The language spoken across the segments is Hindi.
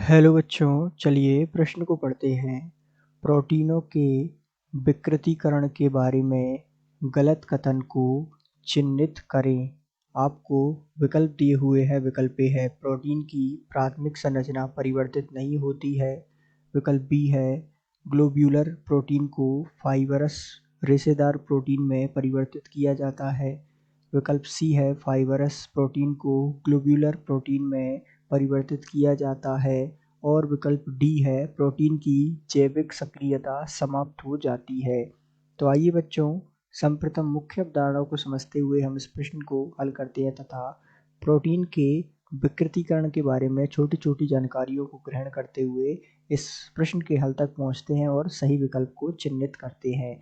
हेलो बच्चों, चलिए प्रश्न को पढ़ते हैं। प्रोटीनों के विकृतीकरण के बारे में गलत कथन को चिह्नित करें। आपको विकल्प दिए हुए हैं। विकल्प ए है प्रोटीन की प्राथमिक संरचना परिवर्तित नहीं होती है। विकल्प बी है ग्लोब्यूलर प्रोटीन को फाइबरस रेशेदार प्रोटीन में परिवर्तित किया जाता है। विकल्प सी है फाइबरस प्रोटीन को ग्लोब्यूलर प्रोटीन में परिवर्तित किया जाता है। और विकल्प डी है प्रोटीन की जैविक सक्रियता समाप्त हो जाती है। तो आइए बच्चों, सर्वप्रथम मुख्य अवधारणाओं को समझते हुए हम इस प्रश्न को हल करते हैं तथा प्रोटीन के विकृतीकरण के बारे में छोटी छोटी जानकारियों को ग्रहण करते हुए इस प्रश्न के हल तक पहुंचते हैं और सही विकल्प को चिह्नित करते हैं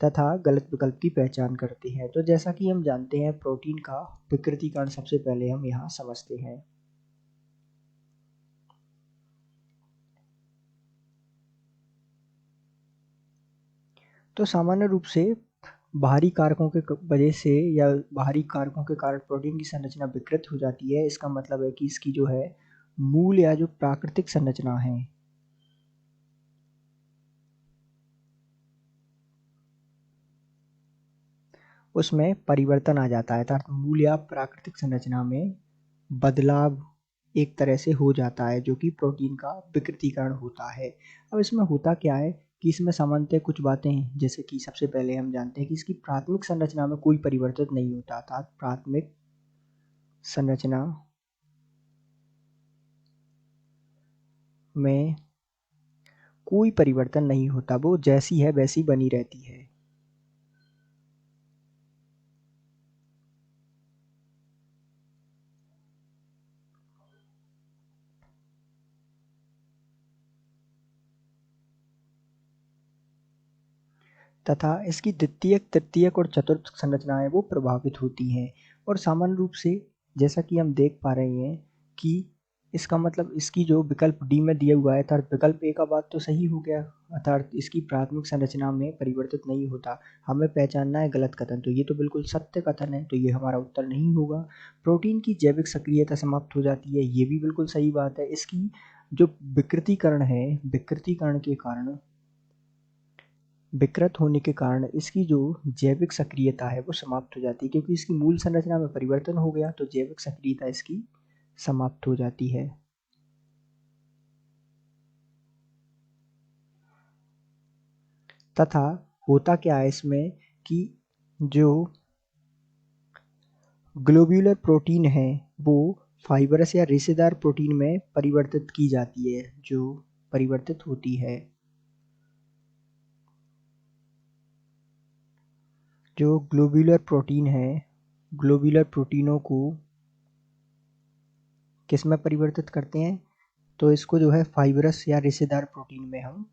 तथा गलत विकल्प की पहचान करते हैं। तो जैसा कि हम जानते हैं, प्रोटीन का विकृतीकरण सबसे पहले हम यहाँ समझते हैं। तो सामान्य रूप से बाहरी कारकों के वजह से या बाहरी कारकों के कारण प्रोटीन की संरचना विकृत हो जाती है। इसका मतलब है कि इसकी जो है मूल या जो प्राकृतिक संरचना है उसमें परिवर्तन आ जाता है, अर्थात मूल या प्राकृतिक संरचना में बदलाव एक तरह से हो जाता है, जो कि प्रोटीन का विकृतीकरण होता है। अब इसमें होता क्या है कि इसमें सामान्यतः कुछ बातें हैं, जैसे कि सबसे पहले हम जानते हैं कि इसकी प्राथमिक संरचना में कोई परिवर्तन नहीं होता, अर्थात प्राथमिक संरचना में कोई परिवर्तन नहीं होता, वो जैसी है वैसी बनी रहती है। तथा इसकी द्वितीयक, तृतीयक और चतुर्थ संरचनाएं वो प्रभावित होती हैं। और सामान्य रूप से जैसा कि हम देख पा रहे हैं कि इसका मतलब इसकी जो विकल्प डी में दिया हुआ है, अर्थात विकल्प ए का बात तो सही हो गया, अर्थात इसकी प्राथमिक संरचना में परिवर्तित नहीं होता। हमें पहचानना है गलत कथन, तो ये तो बिल्कुल सत्य कथन है, तो ये हमारा उत्तर नहीं होगा। प्रोटीन की जैविक सक्रियता समाप्त हो जाती है, ये भी बिल्कुल सही बात है। इसकी जो विकृतीकरण है, विकृतीकरण के कारण, विकृत होने के कारण इसकी जो जैविक सक्रियता है वो समाप्त हो जाती है, क्योंकि इसकी मूल संरचना में परिवर्तन हो गया, तो जैविक सक्रियता इसकी समाप्त हो जाती है। तथा होता क्या है इसमें कि जो ग्लोब्यूलर प्रोटीन है वो फाइबरस या रेशेदार प्रोटीन में परिवर्तित की जाती है, जो परिवर्तित होती है। जो ग्लोब्यूलर प्रोटीन है, ग्लोब्यूलर प्रोटीनों को किस में परिवर्तित करते हैं, तो इसको जो है फाइबरस या रेशेदार प्रोटीन में हम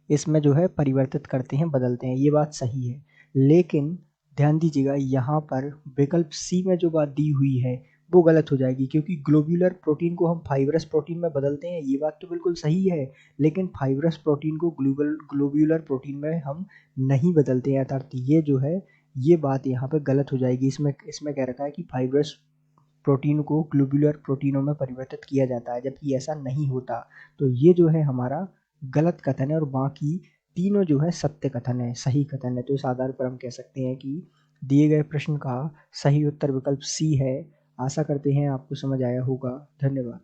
इसमें जो है परिवर्तित करते हैं, बदलते हैं। ये बात सही है, लेकिन ध्यान दीजिएगा यहाँ पर विकल्प सी में जो बात दी हुई है वो गलत हो जाएगी, क्योंकि ग्लोब्यूलर प्रोटीन को हम फाइबरस प्रोटीन में बदलते हैं, ये बात तो बिल्कुल सही है, लेकिन फाइबरस प्रोटीन को ग्लोब्यूलर प्रोटीन में हम नहीं बदलते हैं, अर्थात ये जो है ये बात यहाँ पे गलत हो जाएगी। इसमें इसमें कह रखा है कि फाइबरस प्रोटीन को ग्लोब्यूलर प्रोटीनों में परिवर्तित किया जाता है, जबकि ऐसा नहीं होता। तो ये जो है हमारा गलत कथन है, और बाकी तीनों जो है सत्य कथन है, सही कथन है। तो इस आधार पर हम कह सकते हैं कि दिए गए प्रश्न का सही उत्तर विकल्प सी है। आशा करते हैं आपको समझ आया होगा। धन्यवाद।